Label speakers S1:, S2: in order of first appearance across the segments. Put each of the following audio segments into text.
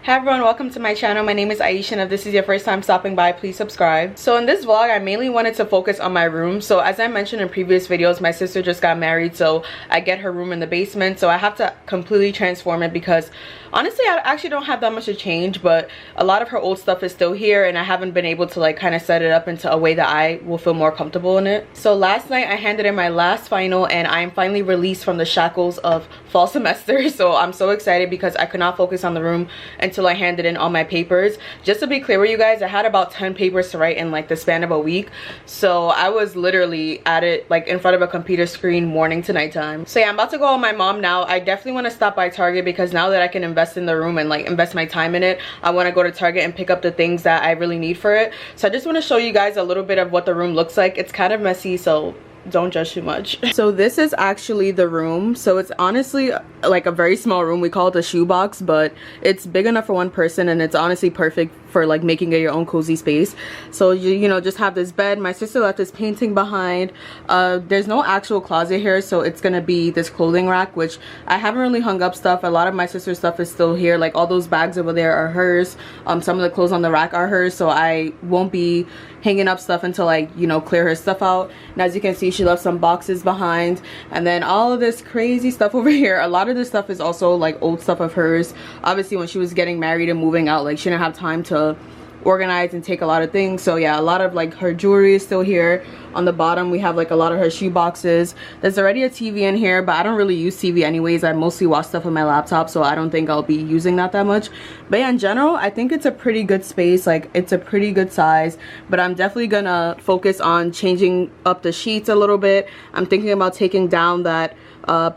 S1: Hi everyone, welcome to my channel. My name is Aisha, and if this is your first time stopping by, please subscribe. So in this vlog, I mainly wanted to focus on my room. So as I mentioned in previous videos, my sister just got married, so I get her room in the basement. So I have to completely transform it because honestly, I actually don't have that much to change, but a lot of her old stuff is still here, and I haven't been able to like kind of set it up into a way that I will feel more comfortable in it. So last night I handed in my last final, and I am finally released from the shackles of fall semester. So I'm so excited because I could not focus on the room until I handed in all my papers. Just to be clear with you guys, I had about 10 papers to write in like the span of a week. So I was literally at it like in front of a computer screen morning to nighttime. So yeah, I'm about to go with my mom now. I definitely want to stop by Target because now that I can invest in the room and like invest my time in it, I want to go to Target and pick up the things that I really need for it. So I just want to show you guys a little bit of what the room looks like. It's kind of messy, so don't judge too much. So this is actually the room. So it's honestly like a very small room. We call it a shoebox, but it's big enough for one person, and it's honestly perfect for like making it your own cozy space. So you know, just have this bed. My sister left this painting behind. There's no actual closet here, so it's gonna be this clothing rack, which I haven't really hung up stuff. A lot of my sister's stuff is still here. Like all those bags over there are hers. Some of the clothes on the rack are hers, so I won't be hanging up stuff until I, you know, clear her stuff out. And as you can see, she left some boxes behind, and then all of this crazy stuff over here. A lot of this stuff is also like old stuff of hers. Obviously when she was getting married and moving out, like she didn't have time to organize and take a lot of things. So yeah, a lot of like her jewelry is still here. On the bottom we have like a lot of her shoe boxes. There's already a TV in here, but I don't really use TV anyways. I mostly watch stuff on my laptop, so I don't think I'll be using that much. But yeah, in general, I think it's a pretty good space. Like it's a pretty good size, but I'm definitely gonna focus on changing up the sheets a little bit. I'm thinking about taking down that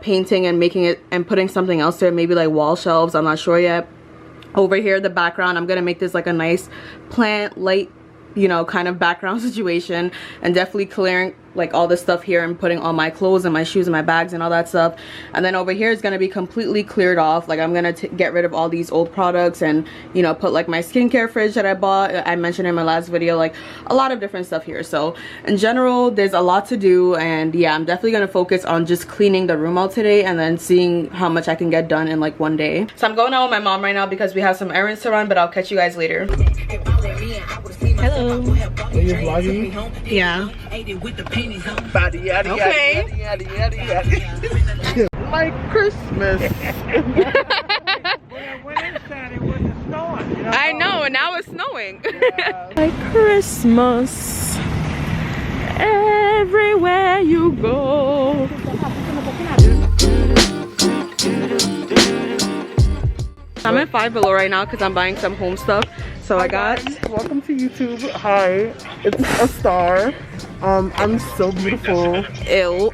S1: painting and making it and putting something else there, maybe like wall shelves. I'm not sure yet. Over here, the background, I'm gonna make this like a nice plant light, you know, kind of background situation, and definitely clearing like all this stuff here and putting all my clothes and my shoes and my bags and all that stuff. And then over here is going to be completely cleared off. Like I'm going to get rid of all these old products and, you know, put like my skincare fridge that I bought. I mentioned in my last video, like a lot of different stuff here. So in general, there's a lot to do, and yeah, I'm definitely going to focus on just cleaning the room out today and then seeing how much I can get done in like one day. So I'm going out with my mom right now because we have some errands to run, but I'll catch you guys later. Hello.
S2: Are you vlogging?
S1: Yeah.
S2: Okay. Like Christmas.
S1: I know, and now it's snowing.
S2: Yeah.
S1: Like Christmas, everywhere you go. I'm at Five Below right now because I'm buying some home stuff. So I got...
S2: Welcome to YouTube. Hi, it's a star. I'm so beautiful.
S1: Ew.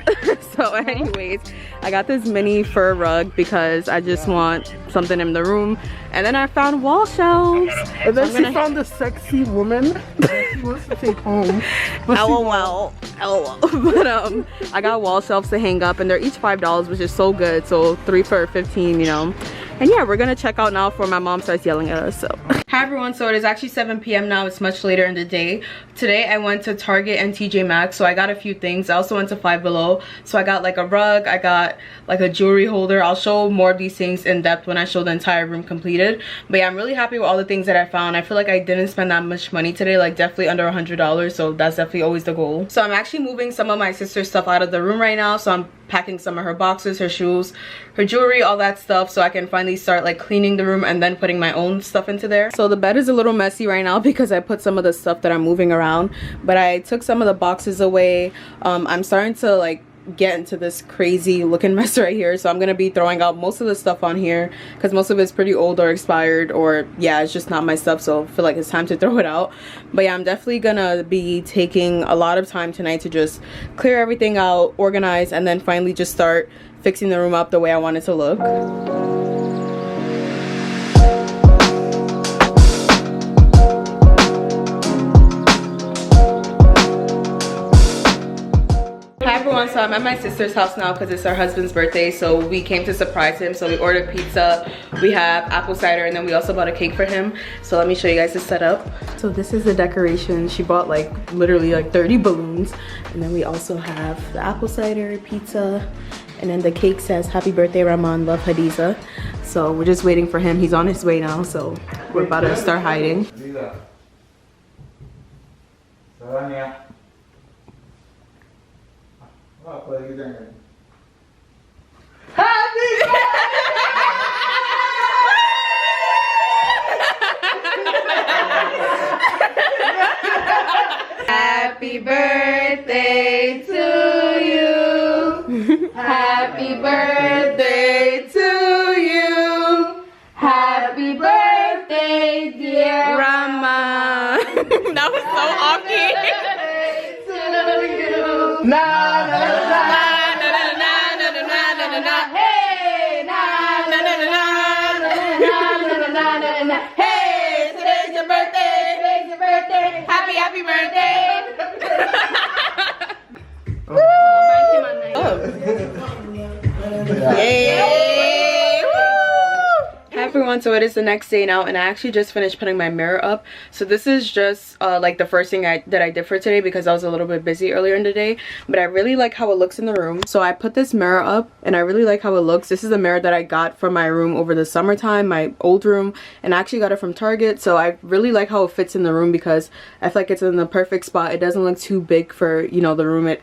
S1: So anyways, I got this mini fur rug because I just want something in the room. And then I found wall shelves.
S2: And then she found a sexy woman that she wants to take home.
S1: LOL. LOL. But I got wall shelves to hang up, and they're each $5, which is so good. So 3 for $15, you know. And yeah, we're gonna check out now before my mom starts yelling at us. So hi everyone, so it is actually 7 p.m. now. It's much later in the day. Today I went to Target and TJ Maxx, so I got a few things. I also went to Five Below, so I got like a rug, I got like a jewelry holder. I'll show more of these things in depth when I show the entire room completed. But yeah, I'm really happy with all the things that I found. I feel like I didn't spend that much money today, like definitely under $100, so that's definitely always the goal. So I'm actually moving some of my sister's stuff out of the room right now. So I'm packing some of her boxes, her shoes, her jewelry, all that stuff, so I can finally start like cleaning the room and then putting my own stuff into there. So the bed is a little messy right now because I put some of the stuff that I'm moving around, but I took some of the boxes away. I'm starting to like get into this crazy looking mess right here, so I'm gonna be throwing out most of the stuff on here because most of it's pretty old or expired, or yeah, it's just not my stuff, so I feel like it's time to throw it out. But yeah, I'm definitely gonna be taking a lot of time tonight to just clear everything out, organize, and then finally just start fixing the room up the way I want it to look. Hi everyone, so I'm at my sister's house now because it's her husband's birthday, so we came to surprise him. So we ordered pizza, we have apple cider, and then we also bought a cake for him. So let me show you guys the setup. So this is the decoration. She bought like literally like 30 balloons, and then we also have the apple cider, pizza, And then the cake says, "Happy birthday, Rahman, love Hadiza." So we're just waiting for him. He's on his way now, so we're about to start hiding. Happy birthday to you. Happy birthday to you. Happy birthday, dear Rama. That was so awkward. Na na na na na na na na na na. Hey, na na na na na na na na. Hey, today's your birthday. Today's your birthday. Happy birthday. Yay! Woo! Hi everyone, so it is the next day now and I actually just finished putting my mirror up. So this is just like the first thing that I did for today because I was a little bit busy earlier in the day, but I really like how it looks in the room. So I put this mirror up and I really like how it looks. This is a mirror that I got from my room over the summertime, my old room, and I actually got it from Target. So I really like how it fits in the room because I feel like it's in the perfect spot. It doesn't look too big for, you know, the room.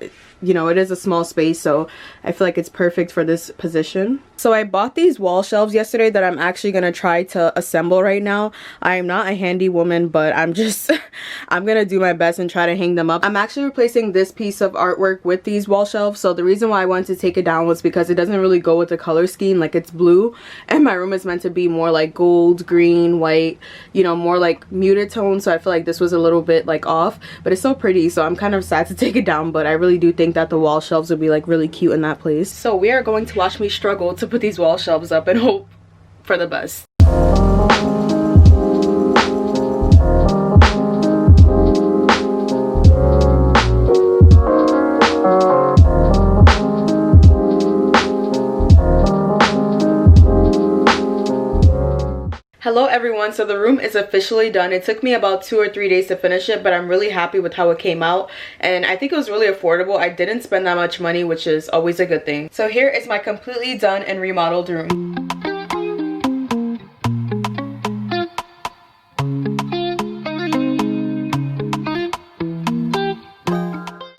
S1: You know, it is a small space, so I feel like it's perfect for this position. So I bought these wall shelves yesterday that I'm actually gonna try to assemble right now. I am not a handy woman, but I'm gonna do my best and try to hang them up. I'm actually replacing this piece of artwork with these wall shelves. So the reason why I wanted to take it down was because it doesn't really go with the color scheme. Like, it's blue and my room is meant to be more like gold, green, white, you know, more like muted tones. So I feel like this was a little bit like off, but it's so pretty. So I'm kind of sad to take it down, but I really do think that the wall shelves would be like really cute in that place. So we are going to watch me struggle to put these wall shelves up and hope for the best. Hello everyone, so the room is officially done. It took me about 2 or 3 days to finish it, but I'm really happy with how it came out and I think it was really affordable. I didn't spend that much money, which is always a good thing. So here is my completely done and remodeled room.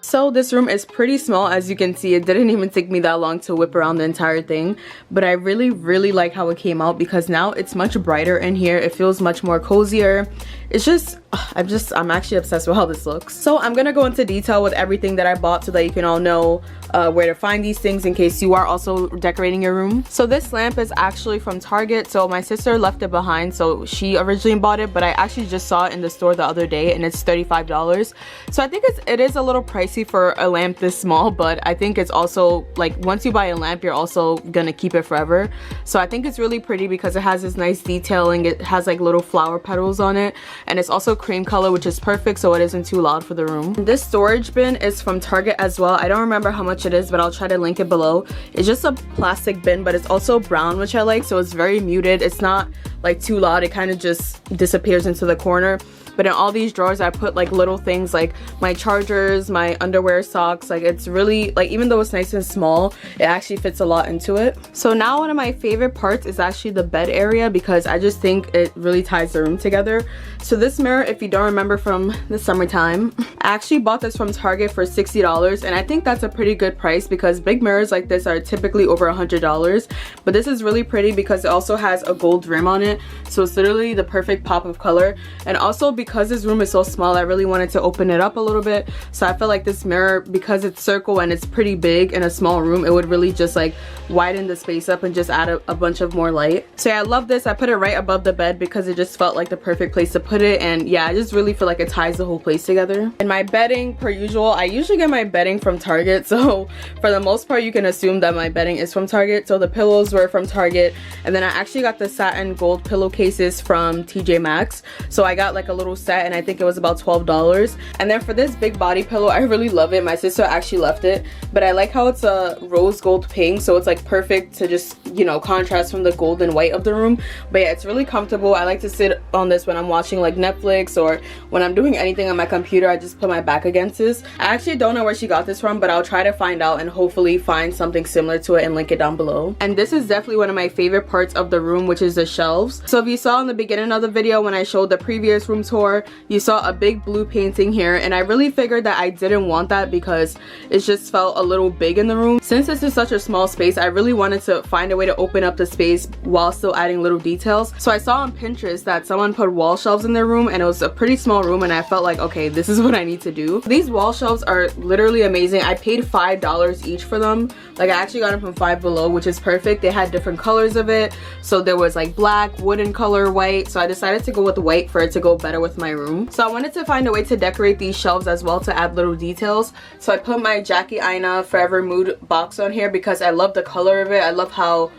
S1: So this room is pretty small, as you can see. It didn't even take me that long to whip around the entire thing, but I really like how it came out because now it's much brighter in here. It feels much more cozier. It's just, I'm actually obsessed with how this looks. So I'm gonna go into detail with everything that I bought so that you can all know where to find these things in case you are also decorating your room. So this lamp is actually from Target. So my sister left it behind, so she originally bought it, but I actually just saw it in the store the other day and it's $35. So I think it is a little pricey for a lamp this small, but I think it's also like once you buy a lamp you're also gonna keep it forever. So I think it's really pretty because it has this nice detailing. It has like little flower petals on it and it's also cream color, which is perfect so it isn't too loud for the room. This storage bin is from Target as well. I don't remember how much it is, but I'll try to link it below. It's just a plastic bin, but it's also brown, which I like, so it's very muted. It's not like too loud. It kind of just disappears into the corner. But in all these drawers I put like little things like my chargers, my underwear, socks. Like, it's really like, even though it's nice and small, it actually fits a lot into it. So now one of my favorite parts is actually the bed area because I just think it really ties the room together. So this mirror, if you don't remember from the summertime, I actually bought this from Target for $60 and I think that's a pretty good price because big mirrors like this are typically over $100. But this is really pretty because it also has a gold rim on it, so it's literally the perfect pop of color. And also because this room is so small, I really wanted to open it up a little bit, so I feel like this mirror, because it's circle and it's pretty big in a small room, it would really just like widen the space up and just add a bunch of more light. So yeah, I love this. I put it right above the bed because it just felt like the perfect place to put it, and yeah, I just really feel like it ties the whole place together. And my bedding, per usual, I usually get my bedding from Target, so for the most part you can assume that my bedding is from Target. So the pillows were from Target, and then I actually got the satin gold pillowcases from TJ Maxx. So I got like a little little set, and I think it was about $12. And then for this big body pillow, I really love it. My sister actually left it, but I like how it's a rose gold pink, so it's like perfect to just, you know, contrast from the gold and white of the room. But yeah, it's really comfortable. I like to sit on this when I'm watching like Netflix or when I'm doing anything on my computer. I just put my back against this. I actually don't know where she got this from, but I'll try to find out and hopefully find something similar to it and link it down below. And this is definitely one of my favorite parts of the room, which is the shelves. So if you saw in the beginning of the video when I showed the previous room tour, you saw a big blue painting here, and I really figured that I didn't want that because it just felt a little big in the room. Since this is such a small space, I really wanted to find a way to open up the space while still adding little details. So I saw on Pinterest that someone put wall shelves in their room, and it was a pretty small room, and I felt like, okay, this is what I need to do. These wall shelves are literally amazing. I paid $5 each for them. Like, I actually got them from Five Below, which is perfect. They had different colors of it, so there was like black, wooden color, white, so I decided to go with white for it to go better with my room. So I wanted to find a way to decorate these shelves as well to add little details. So I put my Jackie Aina Forever Mood box on here because I love the color of it. I love how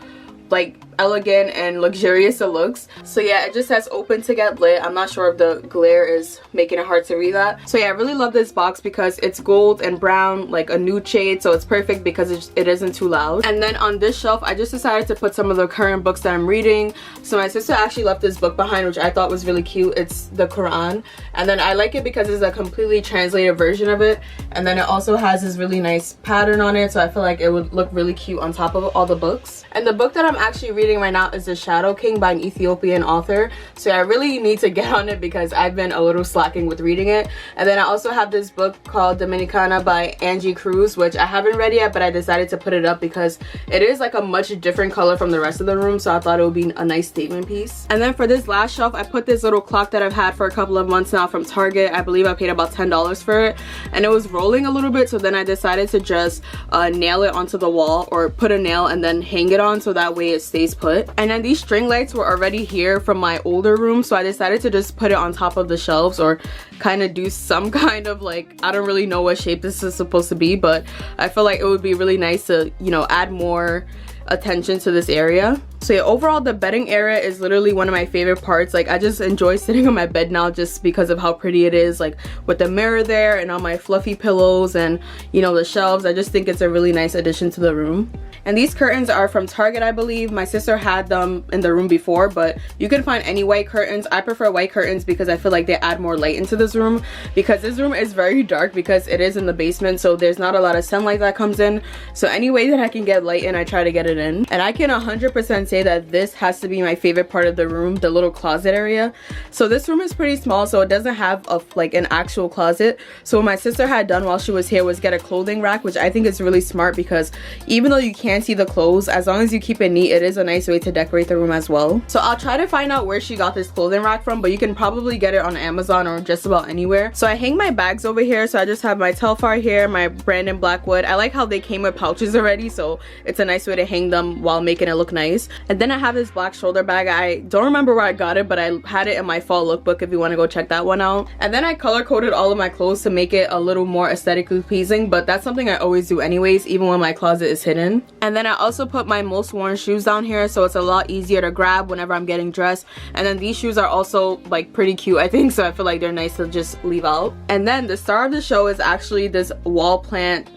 S1: like elegant and luxurious it looks. So yeah, it just says open to get lit. I'm not sure if the glare is making it hard to read that. So yeah, I really love this box because it's gold and brown, like a nude shade, so it's perfect because it isn't too loud. And then on this shelf, I just decided to put some of the current books that I'm reading. So my sister actually left this book behind, which I thought was really cute. It's the Quran, and then I like it because it's a completely translated version of it, and then it also has this really nice pattern on it, so I feel like it would look really cute on top of all the books. And the book that I'm actually reading right now is The Shadow King by an Ethiopian author, so I really need to get on it because I've been a little slacking with reading it. And then I also have this book called Dominicana by Angie Cruz, which I haven't read yet, but I decided to put it up because it is like a much different color from the rest of the room, so I thought it would be a nice statement piece. And then for this last shelf, I put this little clock that I've had for a couple of months now from Target. I believe I paid about $10 for it, and it was rolling a little bit, so then I decided to just nail it onto the wall, or put a nail and then hang it on so that way it stays put. And then these string lights were already here from my older room, so I decided to just put it on top of the shelves, or kind of do some kind of like, I don't really know what shape this is supposed to be, but I feel like it would be really nice to, you know, add more attention to this area. So yeah, overall the bedding area is literally one of my favorite parts. Like, I just enjoy sitting on my bed now just because of how pretty it is, like with the mirror there and all my fluffy pillows and, you know, the shelves. I just think it's a really nice addition to the room. And these curtains are from Target, I believe. My sister had them in the room before, but you can find any white curtains. I prefer white curtains because I feel like they add more light into this room, because this room is very dark because it is in the basement, so there's not a lot of sunlight that comes in. So any way that I can get light in, I try to get it in. And I can 100% say that this has to be my favorite part of the room, the little closet area. So this room is pretty small, so it doesn't have like an actual closet. So what my sister had done while she was here was get a clothing rack, which I think is really smart, because even though you can't see the clothes, as long as you keep it neat, it is a nice way to decorate the room as well. So I'll try to find out where she got this clothing rack from, but you can probably get it on Amazon or just about anywhere. So I hang my bags over here. So I just have my Telfar here, my Brandon Blackwood. I like how they came with pouches already, so it's a nice way to hang them while making it look nice. And then I have this black shoulder bag. I don't remember where I got it, but I had it in my fall lookbook if you want to go check that one out. And then I color coded all of my clothes to make it a little more aesthetically pleasing, but that's something I always do anyways, even when my closet is hidden. And then I also put my most worn shoes down here, so it's a lot easier to grab whenever I'm getting dressed. And then these shoes are also like pretty cute, I think, so I feel like they're nice to just leave out. And then the star of the show is actually this wall plant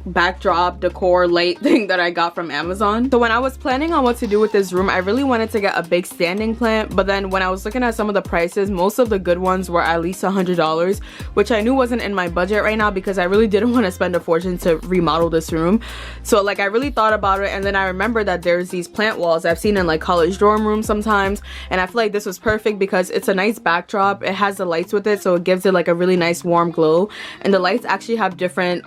S1: backdrop decor light thing that I got from Amazon. So when I was planning on what to do with this room, I really wanted to get a big standing plant, but then when I was looking at some of the prices, most of the good ones were at least $100, which I knew wasn't in my budget right now because I really didn't want to spend a fortune to remodel this room. So like, I really thought about it, and then I remember that there's these plant walls I've seen in like college dorm rooms sometimes, and I feel like this was perfect because it's a nice backdrop. It has the lights with it, so it gives it like a really nice warm glow, and the lights actually have different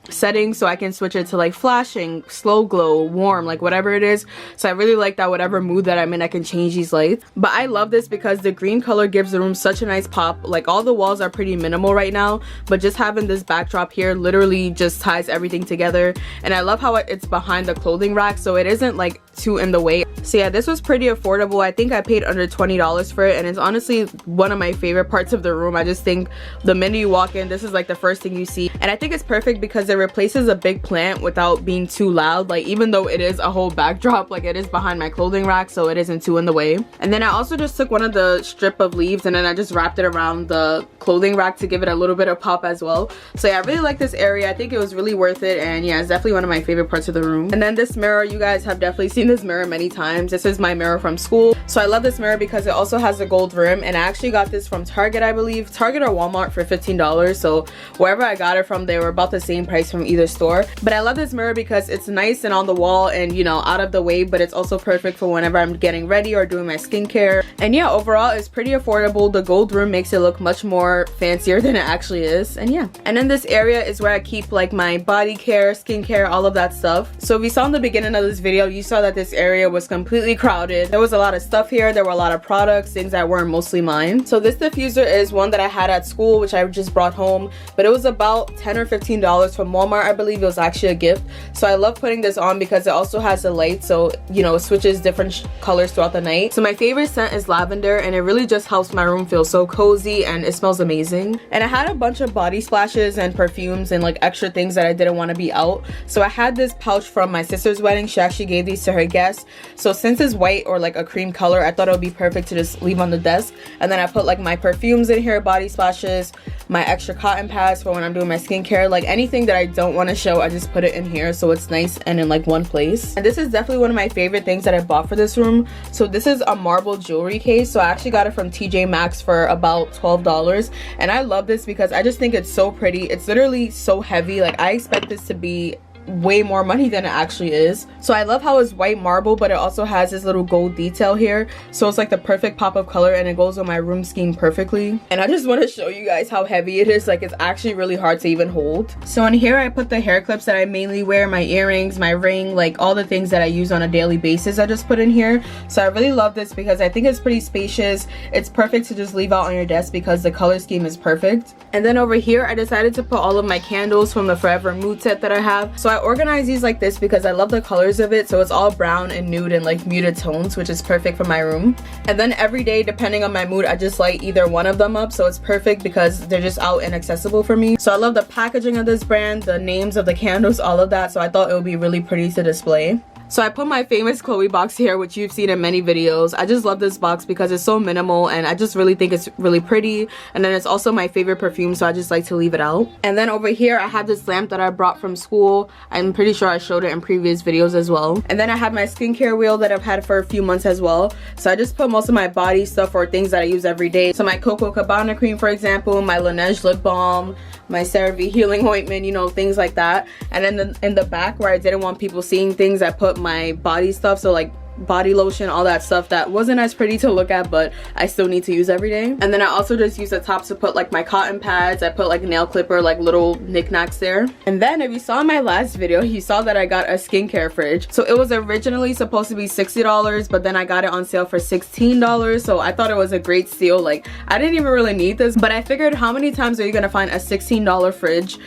S1: settings, so I can switch it to like flashing, slow glow, warm, like whatever it is. So I really like that whatever mood that I'm in, I can change these lights. But I love this because the green color gives the room such a nice pop. Like, all the walls are pretty minimal right now, but just having this backdrop here literally just ties everything together. And I love how it's behind the clothing rack, so it isn't like too in the way. So yeah, this was pretty affordable. I think I paid under $20 for it, and it's honestly one of my favorite parts of the room. I just think the minute you walk in, this is like the first thing you see, and I think it's perfect because it replaces a big plant without being too loud. Like, even though it is a whole backdrop, like it is behind my clothing rack, so it isn't too in the way. And then I also just took one of the strip of leaves and then I just wrapped it around the clothing rack to give it a little bit of pop as well. So yeah, I really like this area. I think it was really worth it, and yeah, it's definitely one of my favorite parts of the room. And then this mirror, you guys have definitely seen this mirror many times. This is my mirror from school. So I love this mirror because it also has a gold rim, and I actually got this from Target, I believe. Target or Walmart for $15. So wherever I got it from, they were about the same price from either store. But I love this mirror because it's nice and on the wall and, you know, out of the way, but it's also perfect for whenever I'm getting ready or doing my skincare. And yeah, overall it's pretty affordable. The gold rim makes it look much more fancier than it actually is. And yeah, and then this area is where I keep like my body care, skincare, all of that stuff. So if you saw in the beginning of this video, you saw that this area was completely crowded. There was a lot of stuff here. There were a lot of products, things that weren't mostly mine. So this diffuser is one that I had at school, which I just brought home, but it was about $10 or $15 from Walmart. I believe it was actually a gift. So I love putting this on because it also has a light, so you know, it switches different colors throughout the night. So my favorite scent is lavender, and it really just helps my room feel so cozy, and it smells amazing. And I had a bunch of body splashes and perfumes and like extra things that I didn't want to be out. So I had this pouch from my sister's wedding. She actually gave these to her guests. So since it's white or like a cream color, I thought it would be perfect to just leave on the desk. And then I put like my perfumes in here, body splashes, my extra cotton pads for when I'm doing my skincare, like anything that I don't want to show, I just put it in here so it's nice and in like one place. And this is definitely one of my favorite things that I bought for this room. So this is a marble jewelry case. So I actually got it from TJ Maxx for about $12, and I love this because I just think it's so pretty. It's literally so heavy. Like, I expect this to be way more money than it actually is. So I love how it's white marble, but it also has this little gold detail here, so it's like the perfect pop of color, and it goes with my room scheme perfectly. And I just want to show you guys how heavy it is. Like, it's actually really hard to even hold. So in here I put the hair clips that I mainly wear, my earrings, my ring, like all the things that I use on a daily basis I just put in here. So I really love this because I think it's pretty spacious. It's perfect to just leave out on your desk because the color scheme is perfect. And then over here I decided to put all of my candles from the Forever Mood set that I have. So I organize these like this because I love the colors of it. So it's all brown and nude and like muted tones, which is perfect for my room. And then every day, depending on my mood, I just light either one of them up, so it's perfect because they're just out and accessible for me. So I love the packaging of this brand, the names of the candles, all of that. So I thought it would be really pretty to display. So I put my famous Chloe box here, which you've seen in many videos. I just love this box because it's so minimal, and I just really think it's really pretty. And then it's also my favorite perfume, so I just like to leave it out. And then over here I have this lamp that I brought from school. I'm pretty sure I showed it in previous videos as well. And then I have my skincare wheel that I've had for a few months as well. So I just put most of my body stuff or things that I use every day. So my Coco Cabana cream, for example, my Laneige lip balm, my CeraVe healing ointment, you know, things like that. And then in the back where I didn't want people seeing things, I put my body stuff, so like body lotion, all that stuff that wasn't as pretty to look at, but I still need to use every day. And then I also just use the tops to put like my cotton pads. I put like nail clipper, like little knickknacks there. And then if you saw in my last video, you saw that I got a skincare fridge. So it was originally supposed to be $60, but then I got it on sale for $16. So I thought it was a great steal. Like, I didn't even really need this, but I figured, how many times are you gonna find a $16 fridge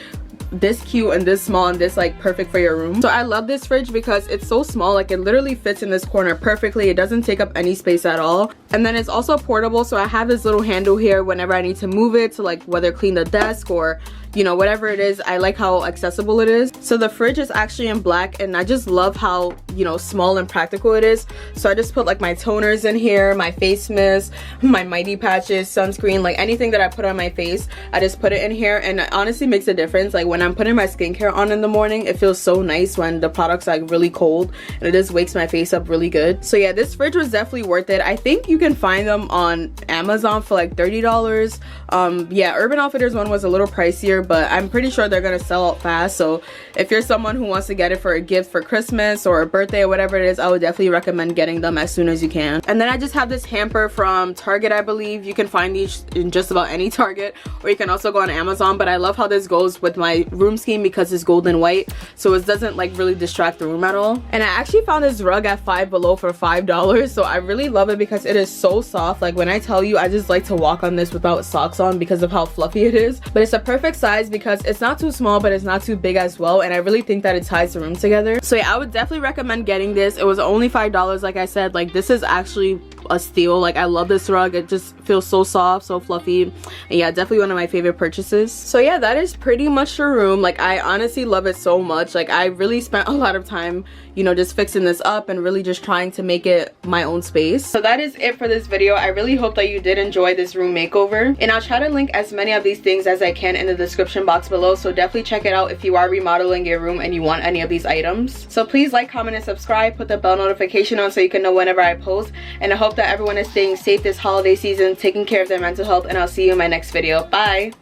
S1: this cute and this small and this like perfect for your room? So I love this fridge because it's so small. Like, it literally fits in this corner perfectly. It doesn't take up any space at all. And then it's also portable, so I have this little handle here whenever I need to move it to like whether clean the desk or, you know, whatever it is. I like how accessible it is. So the fridge is actually in black, and I just love how, you know, small and practical it is. So I just put like my toners in here, my face mist, my mighty patches, sunscreen, like anything that I put on my face, I just put it in here, and it honestly makes a difference. Like, when I'm putting my skincare on in the morning, it feels so nice when the product's like really cold, and it just wakes my face up really good. So yeah, this fridge was definitely worth it. I think you can find them on Amazon for like $30. Yeah, Urban Outfitters one was a little pricier, but I'm pretty sure they're gonna sell out fast. So if you're someone who wants to get it for a gift for Christmas or a birthday or whatever it is, I would definitely recommend getting them as soon as you can. And then I just have this hamper from Target, I believe. You can find these in just about any Target, or you can also go on Amazon. But I love how this goes with my room scheme because it's gold and white, so it doesn't like really distract the room at all. And I actually found this rug at Five Below for $5, so I really love it because it is so soft. Like, when I tell you, I just like to walk on this without socks on because of how fluffy it is. But it's a perfect size size because it's not too small but it's not too big as well, and I really think that it ties the room together. So yeah, I would definitely recommend getting this. It was only $5. Like I said, like this is actually a steal. Like I love this rug. It just feels so soft, so fluffy, and yeah, definitely one of my favorite purchases. So yeah, that is pretty much the room. Like I honestly love it so much. Like I really spent a lot of time, you know, just fixing this up and really just trying to make it my own space. So that is it for this video. I really hope that you did enjoy this room makeover, and I'll try to link as many of these things as I can in the description box below, so definitely check it out if you are remodeling your room and you want any of these items. So please like, comment, and subscribe. Put the bell notification on so you can know whenever I post, and I hope that everyone is staying safe this holiday season, taking care of their mental health, and I'll see you in my next video. Bye.